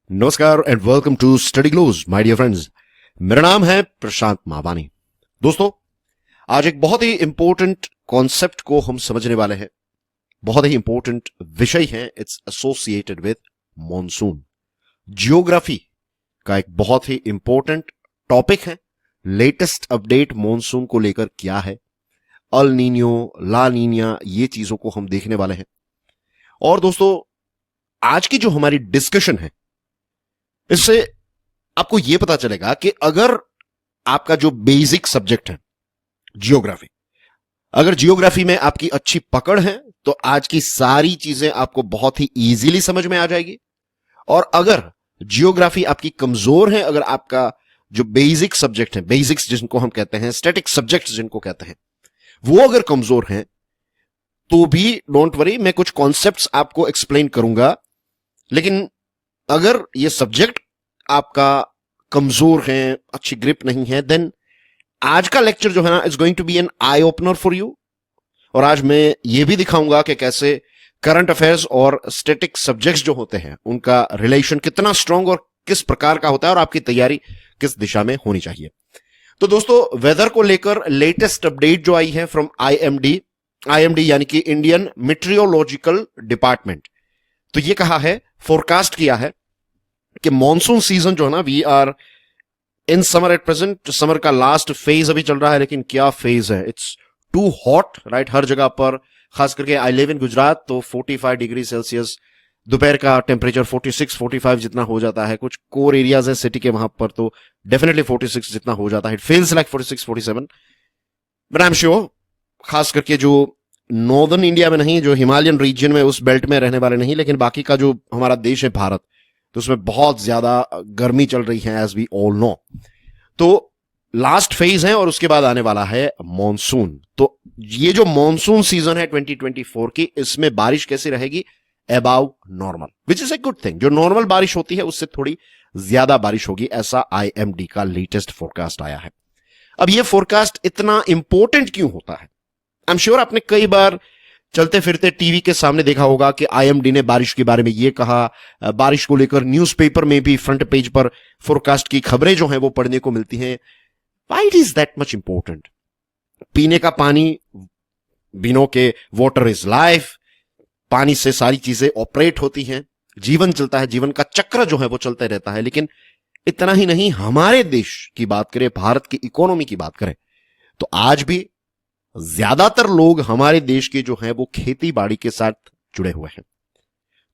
नमस्कार and welcome to study glows my dear friends. मेरा नाम है प्रशांत मावानी। दोस्तों, आज एक बहुत ही इंपॉर्टेंट कॉन्सेप्ट को हम समझने वाले हैं। बहुत ही इंपॉर्टेंट विषय है। It's associated with monsoon. Geography का एक बहुत ही इंपॉर्टेंट टॉपिक है। लेटेस्ट अपडेट मॉनसून को लेकर क्या है, अल नीनियो, ला नीनिया, ये चीजों को हम देखने वाले हैं। और दोस्तों, आज की जो हमारी डिस्कशन है, इससे आपको यह पता चलेगा कि अगर आपका जो बेसिक सब्जेक्ट है जियोग्राफी, अगर जियोग्राफी में आपकी अच्छी पकड़ है तो आज की सारी चीजें आपको बहुत ही इजीली समझ में आ जाएगी। और अगर जियोग्राफी आपकी कमजोर है, अगर आपका जो बेसिक सब्जेक्ट है, बेसिक्स जिनको हम कहते हैं, स्टैटिक सब्जेक्ट्स जिनको कहते हैं, वो अगर कमजोर हैं तो भी डोंट वरी, मैं कुछ कॉन्सेप्ट्स आपको एक्सप्लेन करूंगा। लेकिन अगर ये सब्जेक्ट आपका कमजोर है, अच्छी ग्रिप नहीं है, देन आज का लेक्चर जो है ना, it's going to be an eye opener for you. और आज मैं ये भी दिखाऊंगा कि कैसे करंट अफेयर्स और स्टैटिक सब्जेक्ट्स जो होते हैं उनका रिलेशन कितना स्ट्रांग और किस प्रकार का होता है और आपकी तैयारी किस दिशा में होनी चाहिए। तो दोस्तों, वेदर को लेकर लेटेस्ट अपडेट जो आई है फ्रॉम आईएमडी यानी कि इंडियन मेट्रियोलॉजिकल डिपार्टमेंट, तो ये कहा है, फोरकास्ट किया है कि मॉनसून सीजन जो है ना, we are in summer at present. Summer का लास्ट फेज अभी चल रहा है, लेकिन क्या फेज है, इट्स टू हॉट राइट। हर जगह पर, खास करके आई लिव इन गुजरात, तो 45 डिग्री सेल्सियस दोपहर का टेम्परेचर 46-45 जितना हो जाता है। कुछ कोर एरियाज है सिटी के, वहां पर तो डेफिनेटली 46 जितना हो जाता है। It feels like 46-47, but I am sure खास करके जो नॉर्दर्न इंडिया में नहीं, जो हिमालयन रीजन में, उस बेल्ट में रहने वाले नहीं, लेकिन बाकी का जो हमारा देश है भारत, तो उसमें बहुत ज्यादा गर्मी चल रही है, एज वी ऑल नो। तो लास्ट फेज है और उसके बाद आने वाला है मॉनसून। तो ये जो मॉनसून सीजन है 2024 की, इसमें बारिश कैसी रहेगी? Above normal, which is a good thing. जो नॉर्मल बारिश होती है उससे थोड़ी ज्यादा बारिश होगी, ऐसा आईएमडी का लेटेस्ट फोरकास्ट आया है। अब ये फोरकास्ट इतना इंपॉर्टेंट क्यों होता है? आई एम श्योर आपने कई बार चलते फिरते टीवी के सामने देखा होगा कि आईएमडी ने बारिश के बारे में ये कहा। बारिश को लेकर न्यूज़पेपर में भी फ्रंट पेज पर फोरकास्ट की खबरें जो हैं वो पढ़ने को मिलती हैं। Why it is that much important? पीने का पानी, बिनो के वाटर इज लाइफ। पानी से सारी चीजें ऑपरेट होती हैं, जीवन चलता है, जीवन का चक्र जो है वो चलते रहता है। लेकिन इतना ही नहीं, हमारे देश की बात करें, भारत की इकोनॉमी की बात करें, तो आज भी ज्यादातर लोग हमारे देश के जो हैं वो खेती बाड़ी के साथ जुड़े हुए हैं।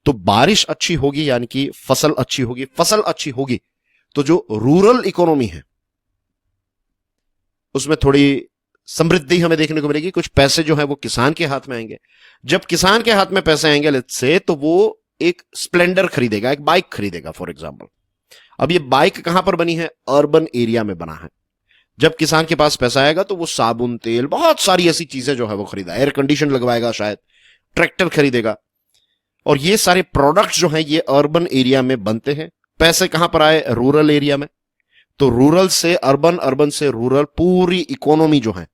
तो बारिश अच्छी होगी यानी कि फसल अच्छी होगी। फसल अच्छी होगी तो जो रूरल इकोनॉमी है उसमें थोड़ी समृद्धि हमें देखने को मिलेगी। कुछ पैसे जो है वो किसान के हाथ में आएंगे। जब किसान के हाथ में पैसे आएंगे लेट्स से, तो वो एक स्प्लेंडर खरीदेगा, एक बाइक खरीदेगा फॉर एग्जाम्पल। अब ये बाइक कहां पर बनी है? अर्बन एरिया में बना है। जब किसान के पास पैसा आएगा तो वो साबुन, तेल, बहुत सारी ऐसी चीजें जो है वो खरीदा, एयर कंडीशन लगवाएगा, शायद ट्रैक्टर खरीदेगा। और ये सारे प्रोडक्ट्स जो हैं ये अर्बन एरिया में बनते हैं। पैसे कहां पर आए? रूरल एरिया में। तो रूरल से अर्बन, अर्बन से रूरल, पूरी इकोनॉमी जो है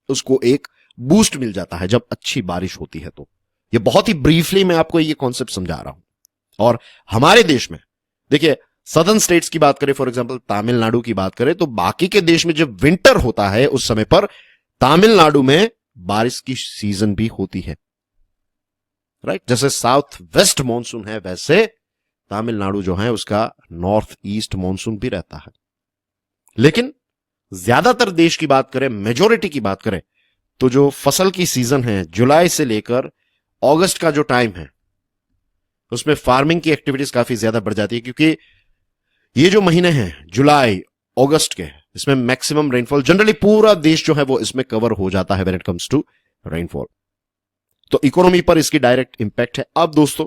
उसको एक बूस्ट मिल जाता है जब अच्छी बारिश होती है। तो ये बहुत ही ब्रीफली मैं आपको ये कॉन्सेप्ट समझा रहा हूं। और हमारे देश में देखिए, सदर्न स्टेट्स की बात करें, फॉर एग्जांपल तमिलनाडु की बात करें, तो बाकी के देश में जब विंटर होता है उस समय पर तमिलनाडु में बारिश की सीजन भी होती है, राइट। जैसे साउथ वेस्ट मॉनसून है, वैसे तमिलनाडु जो है उसका नॉर्थ ईस्ट मॉनसून भी रहता है। लेकिन ज्यादातर देश की बात करें, मेजोरिटी की बात करें, तो जो फसल की सीजन है जुलाई से लेकर अगस्त का जो टाइम है, उसमें फार्मिंग की एक्टिविटीज काफी ज्यादा बढ़ जाती है। क्योंकि ये जो महीने हैं जुलाई अगस्त के, इसमें मैक्सिमम रेनफॉल, जनरली पूरा देश जो है वो इसमें कवर हो जाता है when it comes to rainfall. तो इकोनॉमी पर इसकी डायरेक्ट इंपैक्ट है। अब दोस्तों,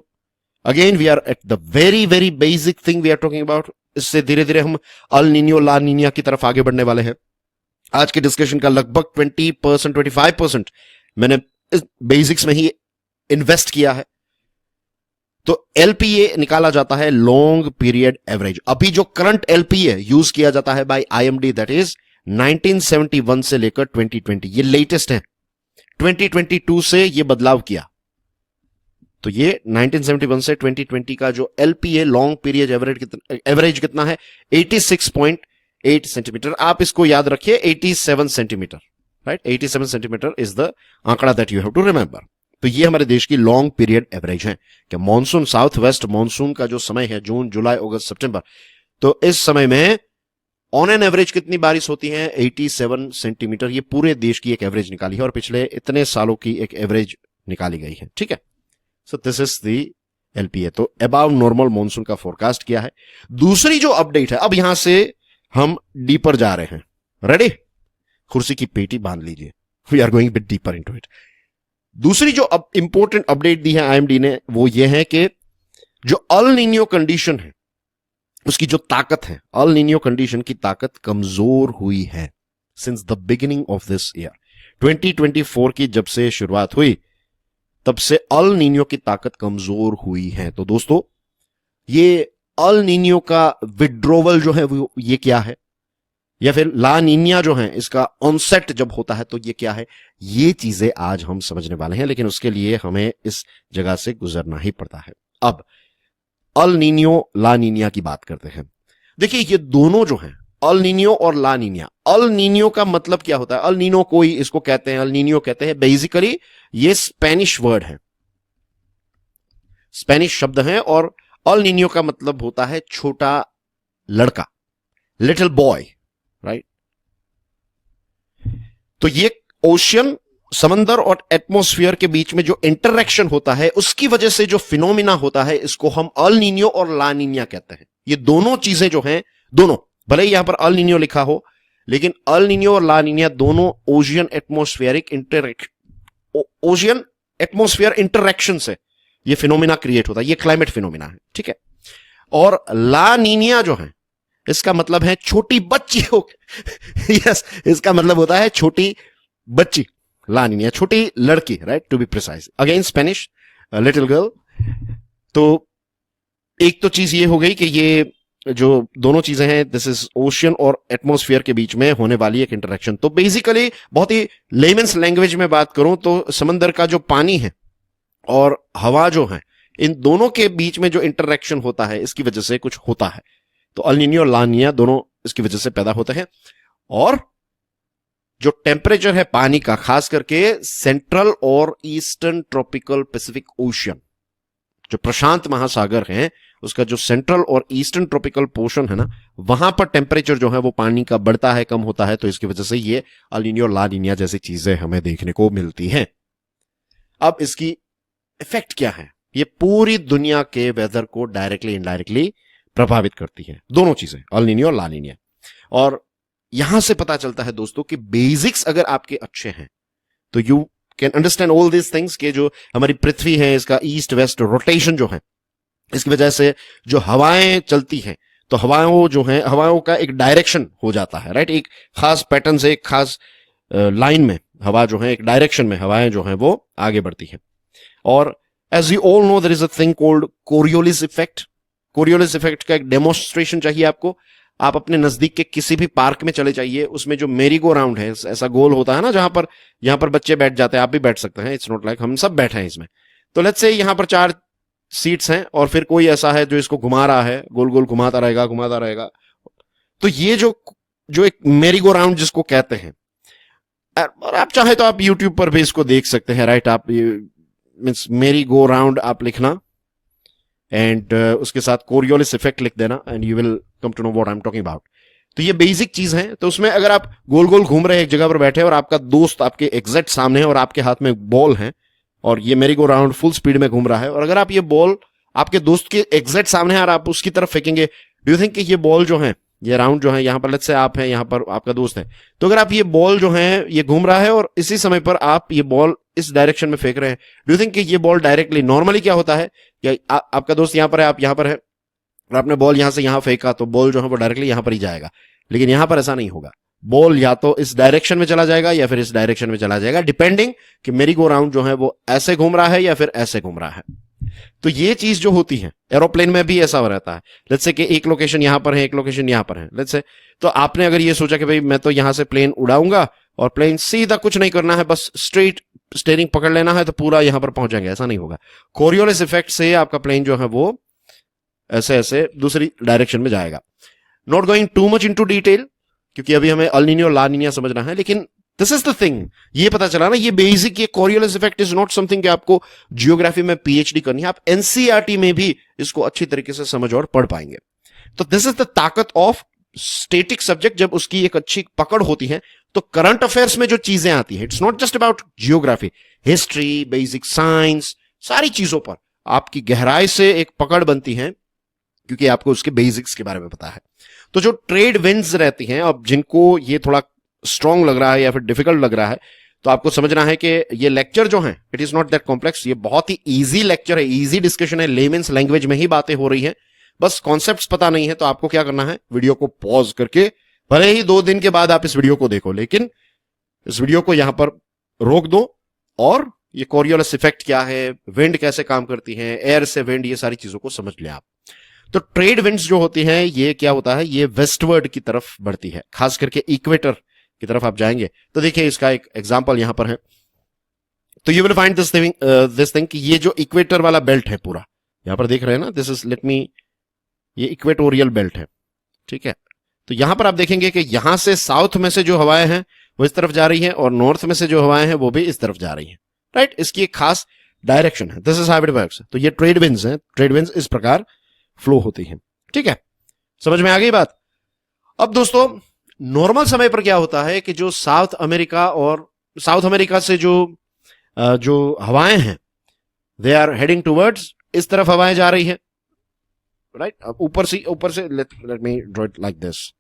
again we are at the very very basic thing we are talking about. इससे धीरे धीरे हम अल नीनियो, ला नीनिया की तरफ आगे बढ़ने वाले हैं। आज के डिस्कशन का लगभग 20%, 25% मैंने इस बेसिक्स में ही इन्वेस्ट किया है। तो एलपीए निकाला जाता है, लॉन्ग पीरियड एवरेज। अभी जो करंट एलपीए यूज किया जाता है बाय आईएमडी, दैट इज 1971 से लेकर 2020, ये लेटेस्ट है। 2022 से ये बदलाव किया। तो ये 1971 से 2020 का जो LPA लॉन्ग पीरियड एवरेज कितना है 86.8 सेंटीमीटर। आप इसको याद रखिए 87 centimetre, right. 87 centimetre is the आंकड़ा that you have to remember. तो ये हमारे देश की लॉन्ग पीरियड एवरेज है कि मॉनसून, साउथ वेस्ट मॉनसून का जो समय है जून जुलाई अगस्त सितंबर, तो इस समय में ऑन एन एवरेज कितनी बारिश होती है 87 सेंटीमीटर। ये पूरे देश की एक एवरेज निकाली है और पिछले इतने सालों की एक एवरेज निकाली गई है, ठीक है। So this is the LPA। तो अबाव नॉर्मल मॉनसून का फोरकास्ट किया है। दूसरी जो अपडेट है, अब यहां से हम डीपर जा रहे हैं। रेडी? कुर्सी की पेटी बांध लीजिए, we are going bit deeper into it. दूसरी जो अब इंपॉर्टेंट अपडेट दी है IMD ने वो ये है कि जो अल नीनियो कंडीशन है उसकी जो ताकत है, अल नीनियो कंडीशन की ताकत कमजोर हुई है since the beginning of this year. 2024 की जब से शुरुआत हुई तब से अल नीनियो की ताकत कमजोर हुई है। तो दोस्तों ये अल नीनियो का विड्रोवल जो है वो ये क्या है, या फिर ला नीनिया जो है इसका ऑनसेट जब होता है तो ये क्या है, ये चीजें आज हम समझने वाले हैं। लेकिन उसके लिए हमें इस जगह से गुजरना ही पड़ता है। अब अल नीनियो ला नीनिया की बात करते हैं। देखिए ये दोनों जो हैं अल नीनियो और ला नीनिया, अल नीनियो का मतलब क्या होता है, अल नीनो कोई इसको कहते हैं, अल नीनियो कहते हैं, बेसिकली ये स्पेनिश वर्ड है, स्पेनिश शब्द है। और अल नीनियो का मतलब होता है छोटा लड़का, लिटिल बॉय, राइट। तो ये ओशियन, समंदर और एटमॉस्फेयर के बीच में जो इंटरैक्शन होता है उसकी वजह से जो फिनोमिना होता है इसको हम अल नीनियो और ला नीनिया कहते हैं। ये दोनों चीजें जो हैं, दोनों, भले ही यहां पर अल नीनियो लिखा हो लेकिन अल नीनियो और ला नीनिया दोनों ओशियन एटमॉस्फेयर इंटरैक्शन से ये फिनोमिना क्रिएट होता है। ये क्लाइमेट फिनोमिना है, ठीक है। और ला नीनिया जो है इसका मतलब है छोटी बच्ची हो यस, इसका मतलब होता है छोटी बच्ची, ला नीनिया छोटी लड़की, right, to be precise. Again Spanish little girl. तो एक तो चीज ये हो गई कि ये जो दोनों चीजें हैं, दिस इज ओशियन और एटमॉस्फेयर के बीच में होने वाली एक इंटरेक्शन। तो बेसिकली बहुत ही लेमन्स लैंग्वेज में बात करूं तो समंदर का जो पानी है और हवा जो है, इन दोनों के बीच में जो इंटरेक्शन होता है इसकी वजह से कुछ होता है। तो अल नीनियो और ला नीनिया दोनों इसकी वजह से पैदा होते हैं। और जो टेम्परेचर है पानी का, खास करके सेंट्रल और ईस्टर्न ट्रॉपिकल पैसिफिक ओशियन, जो प्रशांत महासागर है उसका जो सेंट्रल और ईस्टर्न ट्रॉपिकल पोर्शन है ना, वहां पर टेम्परेचर जो है वो पानी का बढ़ता है, कम होता है। तो इसकी वजह से ये अल नीनियो और ला नीनिया जैसी चीजें हमें देखने को मिलती हैं। अब इसकी इफेक्ट क्या है, ये पूरी दुनिया के वेदर को डायरेक्टली इनडायरेक्टली प्रभावित करती है, दोनों चीजें, अल नीनियो और ला नीनिया। और यहां से पता चलता है दोस्तों कि बेसिक्स अगर आपके अच्छे हैं तो you can understand all these things के जो हमारी पृथ्वी है इसका ईस्ट वेस्ट रोटेशन जो है, इसकी वजह से जो हवाएं चलती हैं तो हवाओं जो है, हवाओं का एक डायरेक्शन हो जाता है, राइट। एक खास पैटर्न से, एक खास लाइन में हवा जो है, एक डायरेक्शन में हवाएं जो है वो आगे बढ़ती है। और as you all know there is a thing called Coriolis effect. Coriolis effect का एक डेमोन्स्ट्रेशन चाहिए आपको। आप अपने नजदीक के किसी भी पार्क में चले जाइए, उसमें जो मेरी गो राउंड है, ऐसा गोल होता है ना जहां पर, यहां पर बच्चे बैठ जाते हैं, आप भी बैठ सकते हैं, इट्स नॉट लाइक हम सब बैठे हैं इसमें। तो लेट्स से यहां पर 4 सीट्स हैं और फिर कोई ऐसा है जो इसको घुमा रहा है, गोल गोल घुमाता रहेगा। तो ये जो एक मेरी गो राउंड जिसको कहते हैं, और आप चाहे तो आप यूट्यूब पर भी इसको देख सकते हैं, राइट। आप मींस मेरी गो राउंड आप लिखना एंड उसके साथ कोरियोलिस इफेक्ट लिख देना and you will come to know what I am talking about. तो ये बेसिक चीज है। तो उसमें अगर आप गोल गोल घूम रहे हैं एक जगह पर बैठे और आपका दोस्त आपके एग्जैक्ट सामने है और आपके हाथ में बॉल है और ये मेरी गो राउंड फुल स्पीड में घूम रहा है, और अगर आप ये बॉल आपके दोस्त के एग्जैक्ट सामने है और आप उसकी तरफ फेंकेंगे, डू यू थिंक कि ये बॉल जो है, ये राउंड जो है, यहां पर लेट्स से आप हैं, यहां पर आपका दोस्त है, तो अगर आप ये बॉल जो है ये घूम रहा है और इसी समय पर आप ये बॉल इस डायरेक्शन में फेंक रहे हैं, डू यू थिंक कि ये बॉल डायरेक्टली, नॉर्मली क्या होता है कि आपका दोस्त यहां पर है, आप यहां पर है और आपने बॉल यहां से यहां फेंका तो बॉल जो है वो डायरेक्टली यहां पर ही जाएगा। लेकिन यहां पर ऐसा नहीं होगा, बॉल या तो इस डायरेक्शन में चला जाएगा या फिर इस डायरेक्शन में चला जाएगा, डिपेंडिंग कि मेरी गो राउंड जो है वो ऐसे घूम रहा है या फिर ऐसे घूम रहा है। तो ये चीज जो होती है, एरोप्लेन में भी ऐसा रहता है। लेट्स से कि एक लोकेशन यहां पर है, एक लोकेशन यहां पर है, लेट्स से, तो आपने अगर ये सोचा कि भाई मैं तो यहां से प्लेन उड़ाऊंगा और प्लेन सीधा कुछ नहीं करना है, बस स्ट्रेट स्टीयरिंग पकड़ लेना है तो पूरा यहां पर पहुंच जाएंगे, ऐसा नहीं होगा। कोरियोलिस इफेक्ट से आपका प्लेन जो है वो ऐसे ऐसे दूसरी डायरेक्शन में जाएगा। Not going too much into detail, क्योंकि अभी हमें अल नीनो ला नीनिया समझना है, लेकिन दिस इज द थिंग, ये पता चला ना, ये बेसिक, ये Coriolis effect is not something कि आपको जियोग्राफी में पीएचडी करनी है, आप एनसीईआरटी में भी इसको अच्छी तरीके से समझ और पढ़ पाएंगे। तो दिस इज द ताकत ऑफ स्टेटिक सब्जेक्ट, जब उसकी एक अच्छी पकड़ होती है तो करंट अफेयर्स में जो चीजें आती है, it's not just about geography, history, basic science, सारी चीजों पर आपकी गहराई से एक पकड़ बनती है, क्योंकि आपको उसके बेसिक्स के बारे में पता है। तो जो ट्रेड विंड्स रहती हैं, अब जिनको ये थोड़ा स्ट्रॉन्ग लग रहा है या फिर डिफिकल्ट लग रहा है, तो आपको समझना है कि ये लेक्चर जो है it is not that complex, ये बहुत ही इजी लेक्चर है, इजी डिस्कशन है, लेमेन्स लैंग्वेज में ही बातें हो रही हैं, बस कॉन्सेप्ट्स पता नहीं है। तो आपको क्या करना है, वीडियो को पॉज करके, भले ही 2 दिन के बाद आप इस वीडियो को देखो, लेकिन इस वीडियो को यहां पर रोक दो और ये कोरियोलिस इफेक्ट क्या है, विंड कैसे काम करती है, एयर से विंड, ये सारी चीजों को समझ ले आप। तो ट्रेड विंड्स जो होती हैं, ये क्या होता है, ये वेस्टवर्ड की तरफ बढ़ती है, खास करके इक्वेटर की तरफ आप जाएंगे तो देखिए इसका एक एग्जांपल यहां पर है। तो you will find this thing कि ये जो इक्वेटर वाला बेल्ट है पूरा, यहां पर देख रहे हैं ना, दिस इज, लेट मी, ये इक्वेटोरियल बेल्ट है, ठीक है। तो यहां पर आप देखेंगे कि यहां से साउथ में से जो हवाएं हैं वो इस तरफ जा रही हैं, और नॉर्थ में से जो हवाएं हैं वो भी इस तरफ जा रही हैं, राइट। इसकी एक खास डायरेक्शन है, this is how it works. तो ये ट्रेड विंड्स हैं, ट्रेड विंड्स इस प्रकार फ्लो होती हैं, ठीक है, समझ में आ गई बात। अब दोस्तों, नॉर्मल समय पर क्या होता है कि जो साउथ अमेरिका से जो हवाएं हैं, दे आर हेडिंग टूवर्ड्स, इस तरफ हवाएं जा रही है, राइट। अब ऊपर से let me draw it like this.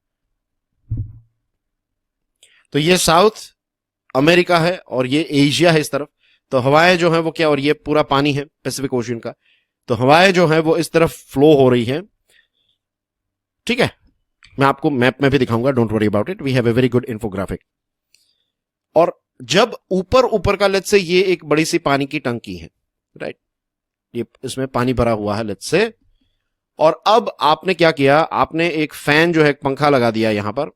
तो ये साउथ अमेरिका है और ये एशिया है इस तरफ। तो हवाएं जो हैं वो क्या, और ये पूरा पानी है पैसिफिक ओशियन का, तो हवाएं जो हैं वो इस तरफ फ्लो हो रही हैं, ठीक है। मैं आपको मैप में भी दिखाऊंगा, don't worry about it, we have a very good infographic. और जब ऊपर का लेट्स से ये एक बड़ी सी पानी की टंकी है, राइट, ये इसमें पानी भरा हुआ है लेट्स से, और अब आपने क्या किया, आपने एक फैन जो है, एक पंखा लगा दिया यहां पर,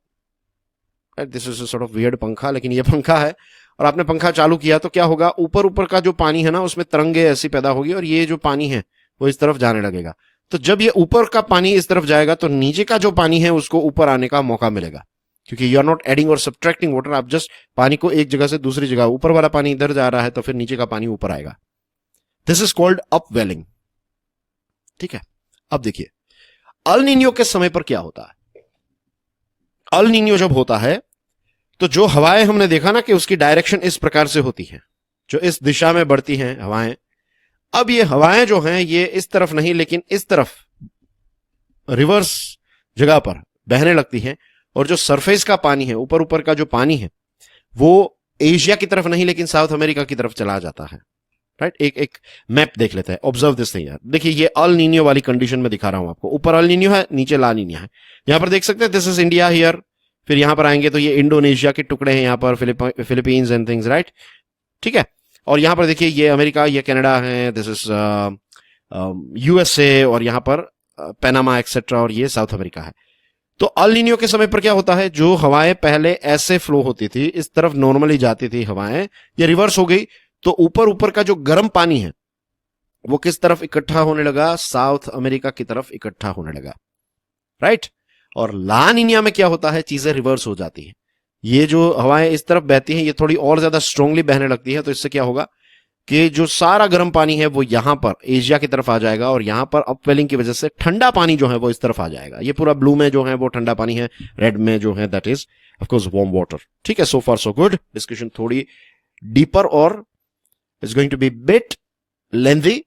this is sort of weird पंखा, लेकिन ये पंखा है, और आपने पंखा चालू किया तो क्या होगा, ऊपर का जो पानी है ना उसमें तरंगे ऐसी पैदा होगी, और ये जो पानी है वो इस तरफ जाने लगेगा। तो जब ये ऊपर का पानी इस तरफ जाएगा तो नीचे का जो पानी है उसको ऊपर आने का मौका मिलेगा, क्योंकि यू आर नॉट एडिंग और सब्ट्रैक्टिंग वाटर, आप जस्ट पानी को एक जगह से दूसरी जगह, ऊपर वाला पानी इधर जा रहा है तो फिर नीचे का पानी ऊपर आएगा, दिस इज कॉल्ड अपवेलिंग, ठीक है। अब देखिए अल नीनियो के समय पर क्या होता है। अल नीनियो जब होता है तो जो हवाएं हमने देखा ना कि उसकी डायरेक्शन इस प्रकार से होती है, जो इस दिशा में बढ़ती हैं हवाएं, अब ये हवाएं जो हैं ये इस तरफ नहीं लेकिन इस तरफ रिवर्स जगह पर बहने लगती हैं, और जो सरफेस का पानी है, ऊपर का जो पानी है, वो एशिया की तरफ नहीं लेकिन साउथ अमेरिका की तरफ चला जाता है, राइट। एक मैप देख लेते हैं, ऑब्जर्व दिस थिंग यार। देखिए ये अल नीनियो वाली कंडीशन में दिखा रहा हूं आपको, ऊपर अल नीनियो है, नीचे ला नीनिया है। यहां पर देख सकते हैं दिस इज इंडिया हियर, फिर यहां पर आएंगे तो ये इंडोनेशिया के टुकड़े हैं, यहां पर फिलीपींस एंड थिंग्स, राइट, ठीक है। और यहां पर देखिए ये अमेरिका, ये कनाडा है, दिस इज यूएसए, और यहां पर पैनामा एक्सेट्रा, और ये साउथ अमेरिका है। तो अल नीनियो के समय पर क्या होता है, जो हवाएं पहले ऐसे फ्लो होती थी, इस तरफ नॉर्मली जाती थी हवाएं, ये रिवर्स हो गई, तो ऊपर का जो गर्म पानी है वो किस तरफ इकट्ठा होने लगा, साउथ अमेरिका की तरफ इकट्ठा होने लगा, राइट। और ला नीनिया में क्या होता है, चीजें रिवर्स हो जाती हैं, ये जो हवाएं इस तरफ बहती हैं ये थोड़ी और ज्यादा स्ट्रांगली बहने लगती है, तो इससे क्या होगा कि जो सारा गर्म पानी है वो यहां पर एशिया की तरफ आ जाएगा, और यहां पर अपवेलिंग की वजह से ठंडा पानी जो है वो इस तरफ आ जाएगा। ये पूरा ब्लू में जो है वो ठंडा पानी है, रेड में जो है that is of course warm water, ठीक है। So far so good, discussion थोड़ी डीपर और it's going to be bit lengthy,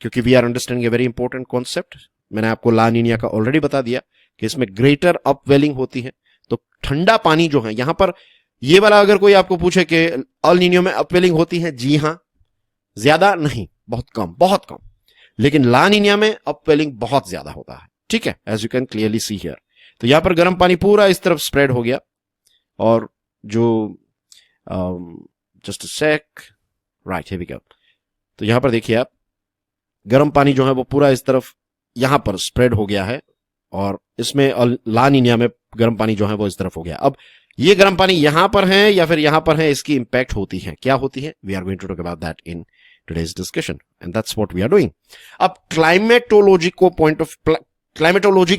क्योंकि we are understanding a very important concept. मैंने आपको ला नीनिया का ऑलरेडी बता दिया कि इसमें ग्रेटर अपवेलिंग होती है, तो ठंडा पानी जो है यहां पर, ये वाला अगर कोई आपको पूछे कि अल नीनियो में अपवेलिंग होती है, जी हां, ज्यादा नहीं, बहुत कम, लेकिन ला नीनिया में अपवेलिंग बहुत ज्यादा होता है, ठीक है, as you can clearly see here. तो यहां पर गर्म पानी पूरा इस तरफ स्प्रेड हो गया, और जो just sec, right, here we go. तो यहां पर देखिए आप, गर्म पानी जो है वो पूरा इस तरफ यहां पर स्प्रेड हो गया है, और इसमें ला नीनिया में गर्म पानी जो है वो इस तरफ हो गया। अब ये गर्म पानी यहां पर है या फिर यहां पर है, इसकी इंपैक्ट होती है, क्या होती है? We are going to talk about that in today's discussion and that's what we are doing. अब क्लाइमेटोलॉजी के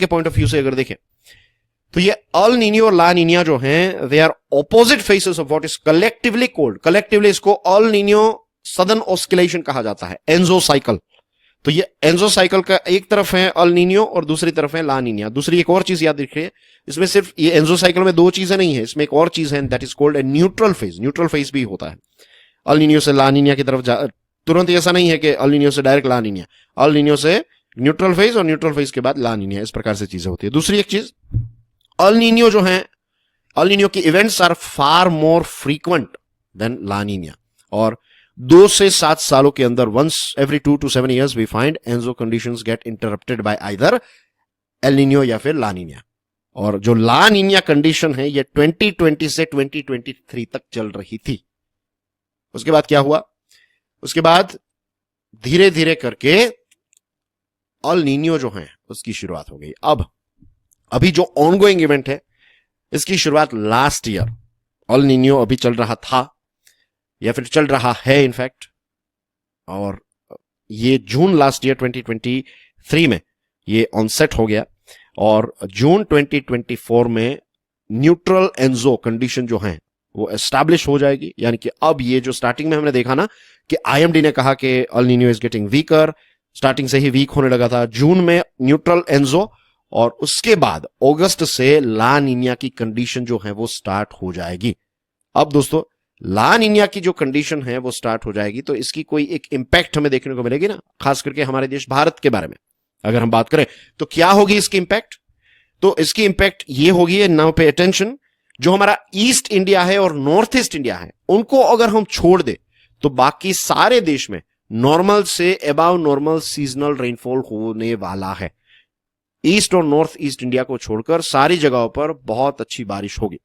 पॉइंट ऑफ व्यू से अगर देखें तो ये अल नीनियो और ला नीनिया जो हैं, they are opposite phases of what is collectively called, collectively इसको अल नीनियो सदर्न ऑस्किलेशन कहा जाता है, एंजो साइकिल। तो ये एंजो साइकिल का एक तरफ है अल नीनियो और दूसरी तरफ है ला नीनिया। दूसरी एक और चीज याद रखिए, इसमें सिर्फ ये एंजो साइकिल में दो चीजें नहीं है, इसमें एक और चीज है, that is called a neutral phase. Neutral phase भी होता है अल नीनियो से ला नीनिया की तरफ तुरंत ऐसा नहीं है कि अल नीनियो से डायरेक्ट ला नीनिया, अल नीनियो से न्यूट्रल फेज और न्यूट्रल फेज के बाद ला नीनिया, इस प्रकार से चीजें होती है। दूसरी एक चीज, अल नीनियो जो है, अल नीनियो की events are far more frequent than La Nina, और 2 से 7 सालों के अंदर once every 2 to 7 years we find Enzo conditions get interrupted by either L Niño या फिर ला नीनिया। और जो ला नीनिया कंडीशन है ये 2020 से 2023 तक चल रही थी। उसके बाद क्या हुआ? उसके बाद धीरे धीरे करके अल नीनियो जो है उसकी शुरुआत हो गई। अभी जो ऑनगोइंग इवेंट है इसकी शुरुआत लास्ट ईयर, अल नीनियो अभी चल रहा था या फिर चल रहा है इनफैक्ट, और ये जून लास्ट ईयर 2023 में ये ऑनसेट हो गया, और जून 2024 में न्यूट्रल एंजो कंडीशन जो है वो एस्टैब्लिश हो जाएगी। यानी कि अब ये जो स्टार्टिंग में हमने देखा ना कि आईएमडी ने कहा कि El Niño is getting weaker, starting से ही वीक होने लगा था, जून में न्यूट्रल एंजो, और उसके बाद अगस्त से ला नीनिया की कंडीशन जो है वो स्टार्ट हो जाएगी। अब दोस्तों ला नीनिया की जो कंडीशन है वो स्टार्ट हो जाएगी तो इसकी कोई एक इंपैक्ट हमें देखने को मिलेगी ना, खास करके हमारे देश भारत के बारे में अगर हम बात करें तो क्या होगी इसकी इंपैक्ट? तो इसकी इंपैक्ट ये होगी, नाउ पे अटेंशन, जो हमारा ईस्ट इंडिया है और नॉर्थ ईस्ट इंडिया है उनको अगर हम छोड़ दे तो बाकी सारे देश में नॉर्मल से अबाव नॉर्मल सीजनल रेनफॉल होने वाला है। ईस्ट और नॉर्थ ईस्ट इंडिया को छोड़कर सारी जगहों पर बहुत अच्छी बारिश होगी।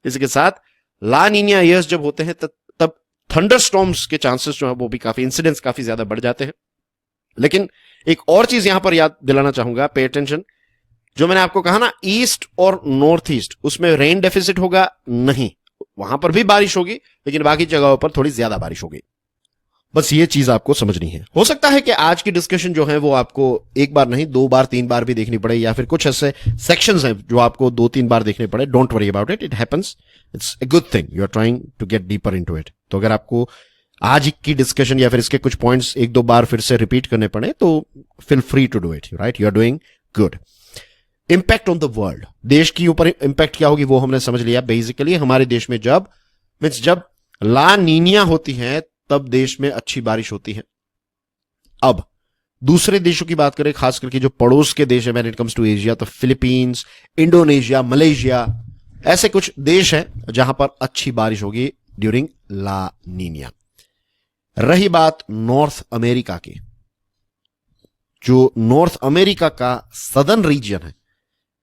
इसके साथ ला नीनिया ईयर्स जब होते हैं तब थंडरस्टॉर्म्स के चांसेस जो है वो भी काफी, इंसिडेंट्स काफी ज्यादा बढ़ जाते हैं। लेकिन एक और चीज यहां पर याद दिलाना चाहूंगा, पे अटेंशन, जो मैंने आपको कहा ना ईस्ट और नॉर्थ ईस्ट उसमें रेन डेफिसिट होगा नहीं, वहां पर भी बारिश होगी लेकिन बाकी जगहों पर थोड़ी ज्यादा बारिश होगी। बस ये चीज आपको समझनी है। हो सकता है कि आज की डिस्कशन जो है वो आपको एक बार नहीं 2 बार 3 बार भी देखनी पड़े, या फिर कुछ ऐसे सेक्शंस हैं जो आपको 2-3 बार देखने पड़े। Don't worry about it, it happens, it's a good thing, you are trying to get deeper into it. तो अगर आपको आज की डिस्कशन या फिर इसके कुछ पॉइंट्स 1-2 बार फिर से रिपीट करने पड़े तो feel free to do it, right, you are doing good. Impact on the world, देश की ऊपर इंपैक्ट क्या होगी वो हमने समझ लिया। बेसिकली हमारे देश में जब ला नीनिया होती है तब देश में अच्छी बारिश होती है। अब दूसरे देशों की बात करें, खास करके जो पड़ोस के देश है when it comes to Asia, तो फिलीपींस, इंडोनेशिया, मलेशिया, ऐसे कुछ देश हैं जहां पर अच्छी बारिश होगी ड्यूरिंग ला नीनिया। रही बात नॉर्थ अमेरिका की, जो नॉर्थ अमेरिका का सदर्न रीजन है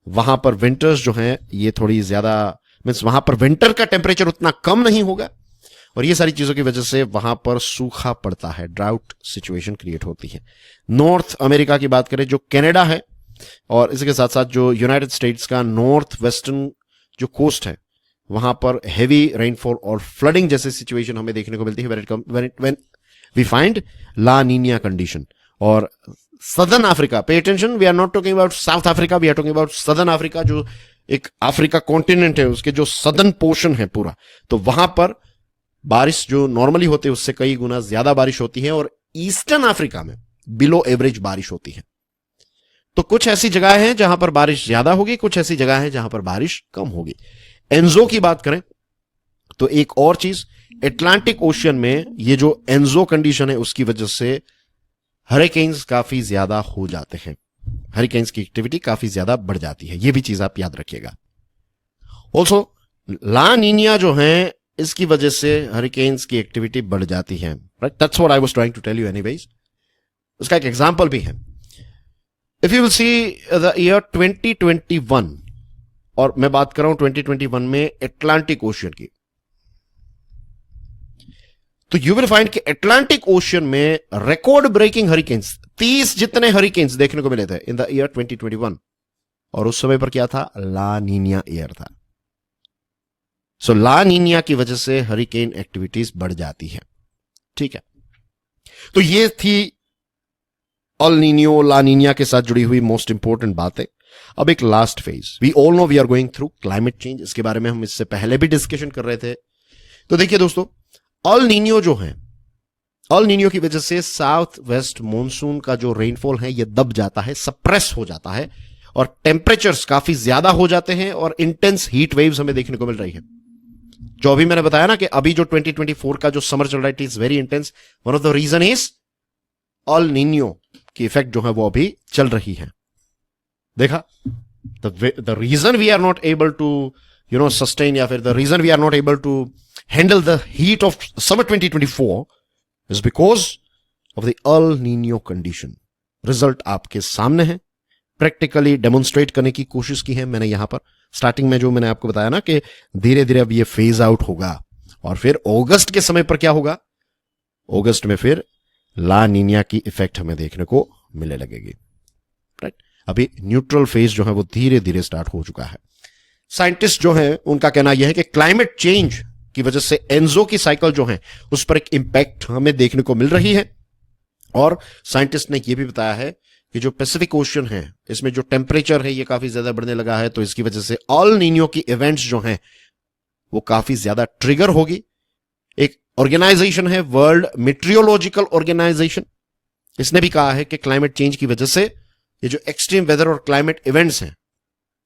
वहां पर विंटर्स जो हैं ये थोड़ी ज्यादा, मींस वहां पर विंटर का टेम्परेचर उतना कम नहीं होगा, और ये सारी चीजों की वजह से वहां पर सूखा पड़ता है, ड्राउट सिचुएशन क्रिएट होती है। नॉर्थ अमेरिका की बात करें, जो कनाडा है और इसके साथ साथ जो यूनाइटेड स्टेट्स का नॉर्थ वेस्टर्न जो कोस्ट है वहां पर हेवी रेनफॉल और फ्लडिंग जैसे सिचुएशन हमें देखने को मिलती है when we find La Niña condition. और southern Africa, pay attention, we are not talking about South Africa, we are talking about southern Africa, जो एक अफ्रीका कॉन्टिनेंट है उसके जो सदर्न पोर्शन है पूरा, तो वहां पर बारिश जो नॉर्मली होती है उससे कई गुना ज्यादा बारिश होती है, और ईस्टर्न अफ्रीका में बिलो एवरेज बारिश होती है। तो कुछ ऐसी जगह है जहां पर बारिश ज्यादा होगी, कुछ ऐसी जगह है जहां पर बारिश कम होगी। एंजो की बात करें तो एक और चीज, अटलांटिक ओशियन में ये जो एंजो कंडीशन है उसकी वजह से हरिकेन्स काफी ज्यादा हो जाते हैं, हरिकेन्स की एक्टिविटी काफी ज्यादा बढ़ जाती है, ये भी चीज आप याद रखिएगा। ऑल्सो ला नीनिया जो है इसकी वजह से हरिकेन्स की एक्टिविटी बढ़ जाती है, right, that's what I was trying to tell you anyways. उसका एक एग्जांपल भी है, if you will see the year 2021, और मैं बात कर रहा हूं 2021 में अटलांटिक ओशियन की, तो यू विल फाइंड कि अटलांटिक ओशियन में रिकॉर्ड ब्रेकिंग हरिकेन्स 30 जितने हरिकेन्स देखने को मिले थे इन द ईयर 2021, और उस समय पर क्या था, ला नीनिया ईयर था। सो ला नीनिया की वजह से हरिकेन एक्टिविटीज बढ़ जाती है। ठीक है, तो ये थी अल नीनियो ला नीनिया के साथ जुड़ी हुई मोस्ट इंपॉर्टेंट बातें। अब एक last phase, we all know we are going through climate change. इसके बारे में हम इससे पहले भी डिस्कशन कर रहे थे। तो देखिए दोस्तों, अल नीनियो जो है, अल नीनियो की वजह से साउथ वेस्ट मॉनसून का जो रेनफॉल है ये दब जाता है, सप्रेस हो जाता है, और टेम्परेचर्स काफी ज्यादा हो जाते हैं और इंटेंस हीट वेव्स हमें देखने को मिल रही है। जो अभी मैंने बताया ना कि अभी जो 2024 का जो समर चल रहा है, it is very intense. One of the reason is El Nino की इफेक्ट जो है वो अभी चल रही है। देखा, the reason we are not able to sustain, या फिर the reason we are not able to handle the heat of summer 2024 is because of the El Nino condition. Result आपके सामने है, प्रैक्टिकली डेमोन्स्ट्रेट करने की कोशिश की है मैंने यहां पर। स्टार्टिंग में जो मैंने आपको बताया ना कि धीरे धीरे अब ये फेज आउट होगा, और फिर अगस्त के समय पर क्या होगा, अगस्त में फिर ला नीनिया की इफेक्ट हमें देखने को मिलने लगेगी। राइट, अभी न्यूट्रल फेज जो है वो धीरे धीरे स्टार्ट हो चुका है। साइंटिस्ट जो है उनका कहना यह है कि क्लाइमेट चेंज की वजह से एंजो की साइकिल जो है उस पर एक इंपैक्ट हमें देखने को मिल रही है। और साइंटिस्ट ने यह भी बताया है कि जो पैसिफिक ओशन है इसमें जो टेम्परेचर है ये काफी ज्यादा बढ़ने लगा है, तो इसकी वजह से अल नीनियो की इवेंट्स जो हैं वो काफी ज्यादा ट्रिगर होगी। एक ऑर्गेनाइजेशन है वर्ल्ड मेट्रियोलॉजिकल ऑर्गेनाइजेशन, इसने भी कहा है कि क्लाइमेट चेंज की वजह से ये जो एक्सट्रीम वेदर और क्लाइमेट इवेंट्स हैं,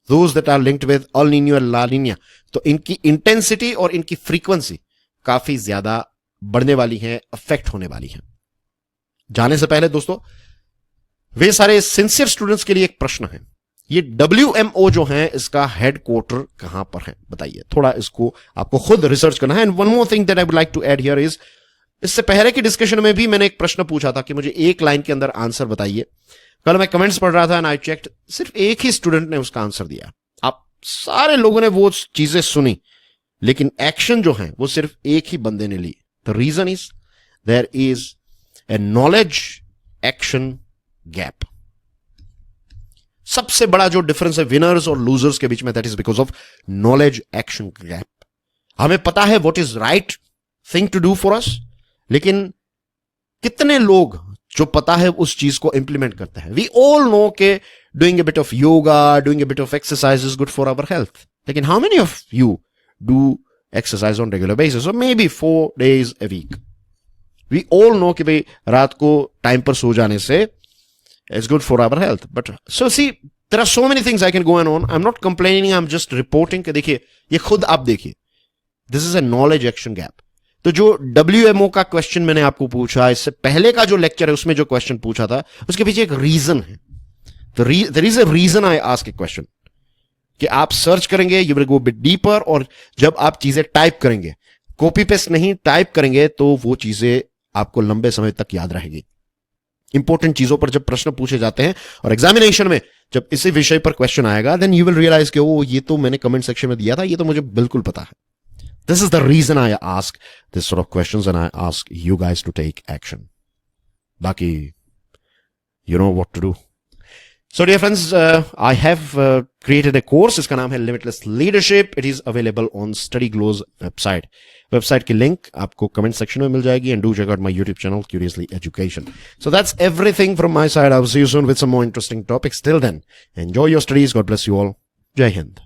those that are linked with El Nino and La Nina, तो इनकी इंटेंसिटी और इनकी फ्रीक्वेंसी काफी ज्यादा बढ़ने वाली है, अफेक्ट होने वाली है। जाने से पहले दोस्तों, वे सारे सिंसियर स्टूडेंट्स के लिए एक प्रश्न है, ये WMO जो है इसका हेडक्वार्टर कहां पर है बताइए। थोड़ा इसको आपको खुद रिसर्च करना है। And one more thing that I would like to add here is, इससे पहले की डिस्कशन में भी मैंने एक प्रश्न पूछा था कि मुझे एक लाइन के अंदर आंसर बताइए। कल मैं कमेंट्स पढ़ रहा था एंड आई चेक्ड, सिर्फ एक ही स्टूडेंट ने उसका आंसर दिया। आप सारे लोगों ने वो चीजें सुनी, लेकिन एक्शन जो है वो सिर्फ एक ही बंदे ने ली। The reason is there is a knowledge action gap. सबसे बड़ा जो डिफरेंस है विनर्स और लूजर्स के बीच में, that is because of knowledge action gap. हमें पता है what is right thing to do for us, लेकिन कितने लोग जो पता है उस चीज को इंप्लीमेंट करते हैं। वी ऑल नो के doing a bit of yoga, doing a bit of exercise is good for our health, लेकिन how many of you do exercise on regular basis, और maybe 4 days a week? We all know कि भाई रात को time पर सो जाने से it's good for our health. But so see, there are so many things I can go on. I'm not complaining, I'm just reporting कि देखिए, ये खुद आप देखिए, this is a knowledge action gap. तो जो WMO का क्वेश्चन मैंने आपको पूछा, इससे पहले का जो लेक्चर है उसमें जो क्वेश्चन पूछा था, उसके पीछे एक रीजन है। There is a reason I ask a question. कि आप सर्च करेंगे, you will go a bit deeper, और जब आप चीजें टाइप करेंगे, कॉपी पेस्ट नहीं टाइप करेंगे, तो वो चीजें आपको लंबे समय तक याद रहेगी। इंपॉर्टेंट चीजों पर जब प्रश्न पूछे जाते हैं और एग्जामिनेशन में जब इसी विषय पर क्वेश्चन आएगा, देन यू विल रियलाइज कि ओ ये तो मैंने कमेंट सेक्शन में दिया था, ये तो मुझे बिल्कुल पता है। This is the reason I ask this sort of questions and I ask you guys to take action. बाकी you know what to do. So dear friends, I have created a course. इसका नाम है Limitless Leadership. It is available on Study Glow's website. Website की link आपको comment section में मिल जाएगी, and do check out my YouTube channel Curiously Education. So that's everything from my side. I will see you soon with some more interesting topics. Till then, enjoy your studies. God bless you all. Jai Hind.